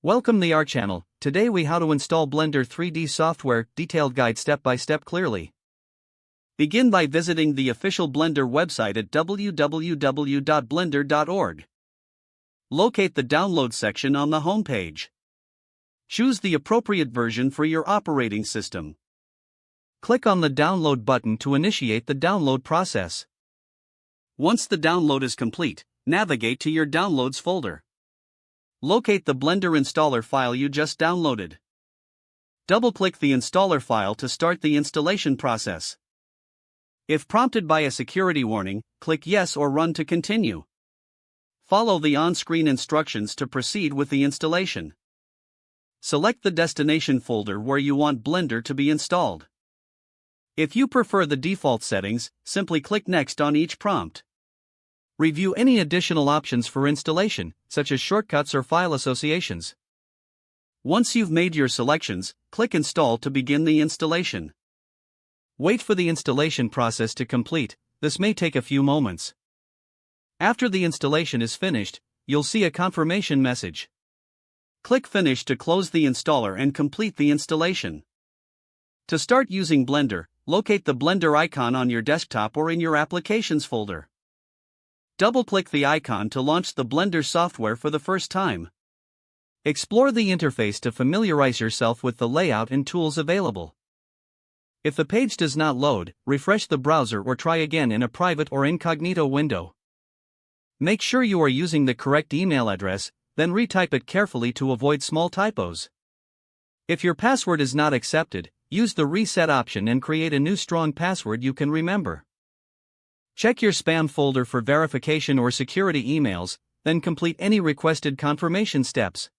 Welcome to our channel. Today we how to install Blender 3D software, detailed guide step by step clearly. Begin by visiting the official Blender website at www.blender.org. Locate the download section on the home page. Choose the appropriate version for your operating system. Click on the download button to initiate the download process. Once the download is complete, navigate to your Downloads folder. Locate the Blender installer file you just downloaded. Double-click the installer file to start the installation process. If prompted by a security warning, click Yes or Run to continue. Follow the on-screen instructions to proceed with the installation. Select the destination folder where you want Blender to be installed. If you prefer the default settings, simply click Next on each prompt. Review any additional options for installation, such as shortcuts or file associations. Once you've made your selections, click Install to begin the installation. Wait for the installation process to complete. This may take a few moments. After the installation is finished, you'll see a confirmation message. Click Finish to close the installer and complete the installation. To start using Blender, locate the Blender icon on your desktop or in your Applications folder. Double-click the icon to launch the Blender software for the first time. Explore the interface to familiarize yourself with the layout and tools available. If the page does not load, refresh the browser or try again in a private or incognito window. Make sure you are using the correct email address, then retype it carefully to avoid small typos. If your password is not accepted, use the reset option and create a new strong password you can remember. Check your spam folder for verification or security emails, then complete any requested confirmation steps.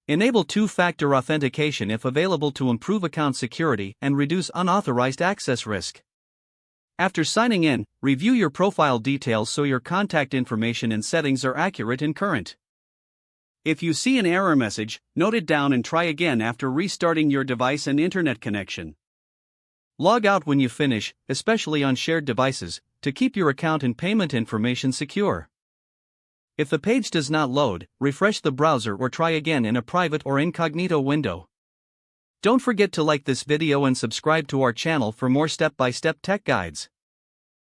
Enable two-factor authentication if available to improve account security and reduce unauthorized access risk. After signing in, review your profile details so your contact information and settings are accurate and current. If you see an error message, note it down and try again after restarting your device and internet connection. Log out when you finish, especially on shared devices, to keep your account and payment information secure. If the page does not load, refresh the browser or try again in a private or incognito window. Don't forget to like this video and subscribe to our channel for more step-by-step tech guides.